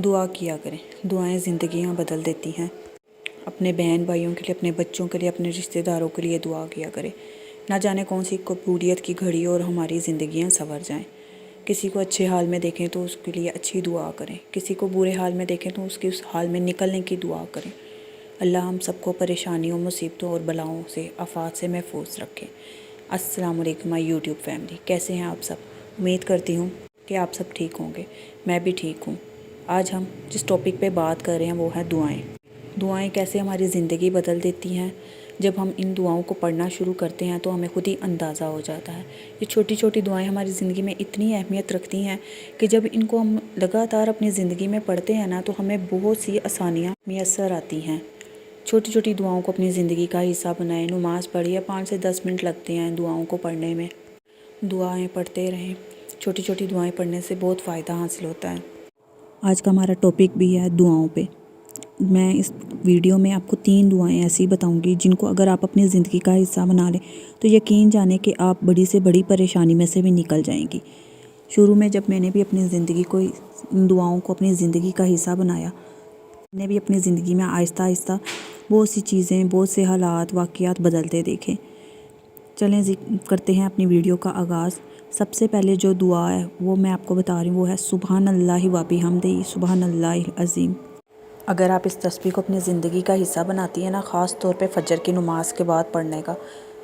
دعا کیا کریں. دعائیں زندگیاں بدل دیتی ہیں. اپنے بہن بھائیوں کے لیے، اپنے بچوں کے لیے، اپنے رشتہ داروں کے لیے دعا کیا کریں. نہ جانے کون سی قبولیت کی گھڑی اور ہماری زندگیاں سنور جائیں. کسی کو اچھے حال میں دیکھیں تو اس کے لیے اچھی دعا کریں. کسی کو برے حال میں دیکھیں تو اس کی اس حال میں نکلنے کی دعا کریں. اللہ ہم سب کو پریشانیوں، مصیبتوں اور بلاؤں سے، آفات سے محفوظ رکھے. السلام علیکم مائی یوٹیوب فیملی. کیسے ہیں آپ سب؟ امید کرتی ہوں کہ آپ سب ٹھیک ہوں گے. میں بھی ٹھیک ہوں. آج ہم جس ٹاپک پہ بات کر رہے ہیں وہ ہے دعائیں. دعائیں کیسے ہماری زندگی بدل دیتی ہیں. جب ہم ان دعاؤں کو پڑھنا شروع کرتے ہیں تو ہمیں خود ہی اندازہ ہو جاتا ہے. یہ چھوٹی چھوٹی دعائیں ہماری زندگی میں اتنی اہمیت رکھتی ہیں کہ جب ان کو ہم لگاتار اپنی زندگی میں پڑھتے ہیں نا تو ہمیں بہت سی آسانیاں میسر آتی ہیں. چھوٹی چھوٹی دعاؤں کو اپنی زندگی کا حصہ بنائیں. نماز پڑھیے، 5 سے 10 منٹ لگتے ہیں دعاؤں کو پڑھنے میں. دعائیں پڑھتے رہیں. چھوٹی چھوٹی دعائیں پڑھنے سے بہت فائدہ حاصل ہوتا ہے. آج کا ہمارا ٹاپک بھی ہے دعاؤں پہ. میں اس ویڈیو میں آپ کو 3 دعائیں ایسی بتاؤں گی جن کو اگر آپ اپنی زندگی کا حصہ بنا لیں تو یقین جانیں کہ آپ بڑی سے بڑی پریشانی میں سے بھی نکل جائیں گی. شروع میں جب میں نے بھی اپنی زندگی کو، ان دعاؤں کو اپنی زندگی کا حصہ بنایا، میں نے بھی اپنی زندگی میں آہستہ آہستہ بہت سی چیزیں، بہت سے حالات، واقعات بدلتے دیکھے. چلیں کرتے ہیں اپنی ویڈیو کا آغاز. سب سے پہلے جو دعا ہے وہ میں آپ کو بتا رہی ہوں، وہ ہے سبحان اللہ و بحمدہ سبحان اللہ العظیم. اگر آپ اس تسبیح کو اپنی زندگی کا حصہ بناتی ہیں نا، خاص طور پہ فجر کی نماز کے بعد پڑھنے کا،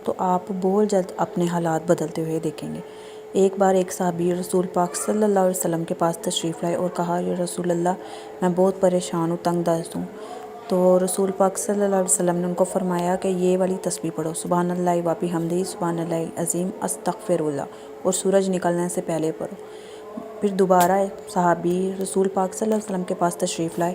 تو آپ بہت جلد اپنے حالات بدلتے ہوئے دیکھیں گے. ایک بار ایک صحابی رسول پاک صلی اللہ علیہ وسلم کے پاس تشریف لائے اور کہا، یا رسول اللہ میں بہت پریشان ہوں، تنگ دست ہوں. تو رسول پاک صلی اللہ علیہ وسلم نے ان کو فرمایا کہ یہ والی تسبیح پڑھو، سبحان اللہ و بحمدہ سبحان اللہ العظیم استغفر اللہ، اور سورج نکلنے سے پہلے پڑھو. پھر دوبارہ صحابی رسول پاک صلی اللہ علیہ وسلم کے پاس تشریف لائے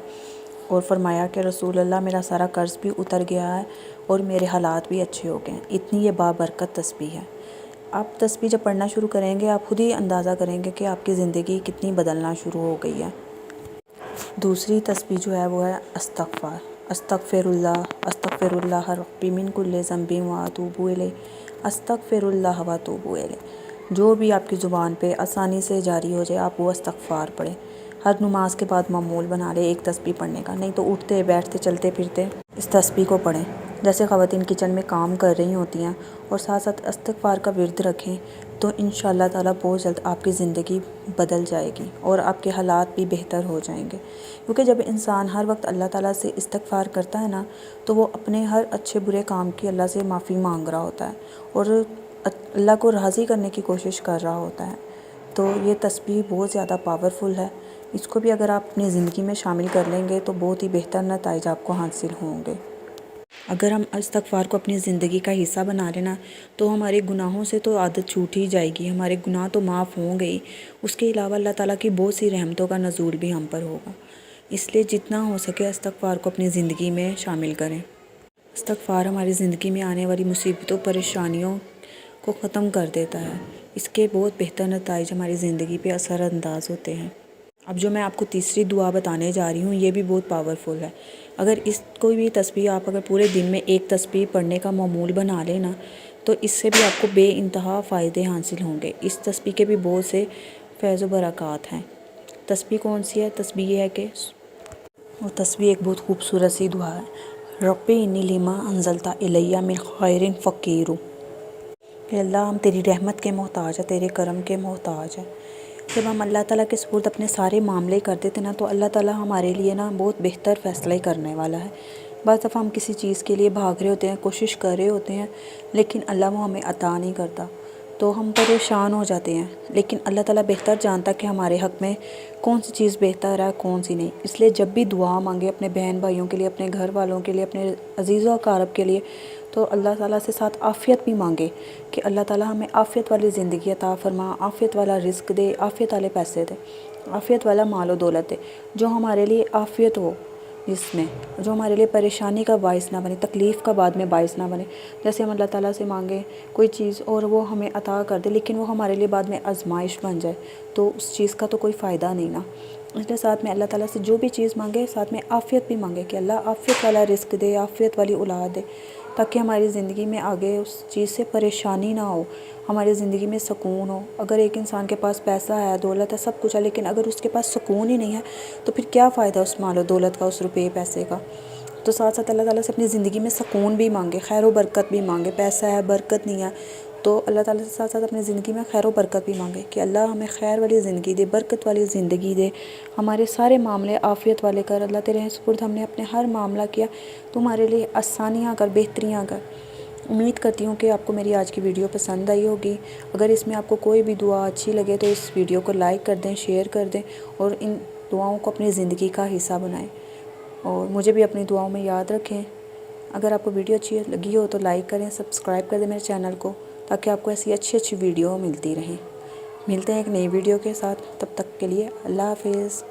اور فرمایا کہ رسول اللہ میرا سارا قرض بھی اتر گیا ہے اور میرے حالات بھی اچھے ہو گئے ہیں. اتنی یہ بابرکت تسبیح ہے. آپ تسبیح جب پڑھنا شروع کریں گے آپ خود ہی اندازہ کریں گے کہ آپ کی زندگی کتنی بدلنا شروع ہو گئی ہے. دوسری تسبیح جو ہے وہ ہے استغفار. استغفر اللہ ربی من کل ذنب و اتوب الیہ استغفر اللہ و اتوب الیہ. جو بھی آپ کی زبان پہ آسانی سے جاری ہو جائے آپ وہ استغفار پڑھیں. ہر نماز کے بعد معمول بنا لیں ایک تسبیح پڑھنے کا، نہیں تو اٹھتے بیٹھتے چلتے پھرتے اس تسبیح کو پڑھیں. جیسے خواتین کچن میں کام کر رہی ہوتی ہیں اور ساتھ ساتھ استغفار کا ورد رکھیں تو انشاءاللہ تعالیٰ بہت جلد آپ کی زندگی بدل جائے گی اور آپ کے حالات بھی بہتر ہو جائیں گے. کیونکہ جب انسان ہر وقت اللہ تعالیٰ سے استغفار کرتا ہے نا تو وہ اپنے ہر اچھے برے کام کی اللہ سے معافی مانگ رہا ہوتا ہے اور اللہ کو راضی کرنے کی کوشش کر رہا ہوتا ہے. تو یہ تسبیح بہت زیادہ پاورفل ہے. اس کو بھی اگر آپ اپنی زندگی میں شامل کر لیں گے تو بہت ہی بہتر نتائج آپ کو حاصل ہوں گے. اگر ہم استغفار کو اپنی زندگی کا حصہ بنا لینا تو ہمارے گناہوں سے تو عادت چھوٹ ہی جائے گی، ہمارے گناہ تو معاف ہوں گے ہی. اس کے علاوہ اللہ تعالیٰ کی بہت سی رحمتوں کا نزول بھی ہم پر ہوگا. اس لیے جتنا ہو سکے استغفار کو اپنی زندگی میں شامل کریں. استغفار ہماری زندگی میں آنے والی مصیبتوں، پریشانیوں کو ختم کر دیتا ہے. اس کے بہت بہتر نتائج ہماری زندگی پہ اثر انداز ہوتے ہیں. اب جو میں آپ کو تیسری دعا بتانے جا رہی ہوں یہ بھی بہت پاورفل ہے. اگر اس کوئی بھی تسبیح آپ اگر پورے دن میں ایک تسبیح پڑھنے کا معمول بنا لینا تو اس سے بھی آپ کو بے انتہا فائدے حاصل ہوں گے. اس تسبیح کے بھی بہت سے فیض و برکات ہیں. تسبیح کون سی ہے؟ تسبیح یہ ہے کہ وہ تسبیح ایک بہت خوبصورت سی دعا ہے، ربی انی لما انزلت الی من خیر فقیر. کہ اللہ ہم تیری رحمت کے محتاج ہیں، تیرے کرم کے محتاج ہیں. جب ہم اللہ تعالیٰ کے سپرد اپنے سارے معاملے کر دیتے نا تو اللہ تعالیٰ ہمارے لیے نا بہت بہتر فیصلہ ہی کرنے والا ہے. بعض دفعہ ہم کسی چیز کے لیے بھاگ رہے ہوتے ہیں، کوشش کر رہے ہوتے ہیں، لیکن اللہ وہ ہمیں عطا نہیں کرتا تو ہم پریشان ہو جاتے ہیں. لیکن اللہ تعالیٰ بہتر جانتا کہ ہمارے حق میں کون سی چیز بہتر ہے کون سی نہیں. اس لیے جب بھی دعا مانگے اپنے بہن بھائیوں کے لیے، اپنے گھر والوں کے لیے، اپنے عزیز و اقارب کے لیے، تو اللہ تعالیٰ سے ساتھ عافیت بھی مانگے کہ اللہ تعالیٰ ہمیں عافیت والی زندگی عطا فرما، عافیت والا رزق دے، عافیت والے پیسے دے، عافیت والا مال و دولت دے، جو ہمارے لیے عافیت ہو، جس میں جو ہمارے لیے پریشانی کا باعث نہ بنے، تکلیف کا بعد میں باعث نہ بنے. جیسے ہم اللہ تعالیٰ سے مانگیں کوئی چیز اور وہ ہمیں عطا کر دے لیکن وہ ہمارے لیے بعد میں آزمائش بن جائے تو اس چیز کا تو کوئی فائدہ نہیں نا. اس لیے ساتھ میں اللہ تعالیٰ سے جو بھی چیز مانگے ساتھ میں عافیت بھی مانگے کہ اللہ عافیت والا رزق دے، عافیت والی اولاد دے، تاکہ ہماری زندگی میں آگے اس چیز سے پریشانی نہ ہو، ہماری زندگی میں سکون ہو۔ اگر ایک انسان کے پاس پیسہ ہے، دولت ہے، سب کچھ ہے، لیکن اگر اس کے پاس سکون ہی نہیں ہے تو پھر کیا فائدہ اس مال و دولت کا، اس روپے پیسے کا؟ تو ساتھ ساتھ اللہ تعالیٰ سے اپنی زندگی میں سکون بھی مانگے، خیر و برکت بھی مانگے۔ پیسہ ہے، برکت نہیں ہے تو اللہ تعالیٰ سے ساتھ ساتھ اپنی زندگی میں خیر و برکت بھی مانگے کہ اللہ ہمیں خیر والی زندگی دے، برکت والی زندگی دے، ہمارے سارے معاملے عافیت والے کر۔ اللہ تیرے سپرد ہم نے اپنے ہر معاملہ کیا، تمہارے لیے آسانیاں کر، بہتریاں کر۔ امید کرتی ہوں کہ آپ کو میری آج کی ویڈیو پسند آئی ہوگی۔ اگر اس میں آپ کو کوئی بھی دعا اچھی لگے تو اس ویڈیو کو لائک کر دیں، شیئر کر دیں اور ان دعاؤں کو اپنی زندگی کا حصہ بنائیں، اور مجھے بھی اپنی دعاؤں میں یاد رکھیں۔ اگر آپ کو ویڈیو اچھی لگی ہو تو لائک کریں، سبسکرائب کر دیں میرے چینل کو، تاکہ آپ کو ایسی اچھی ویڈیو ملتی رہیں۔ ملتے ہیں ایک نئی ویڈیو کے ساتھ، تب تک کے لیے اللہ حافظ۔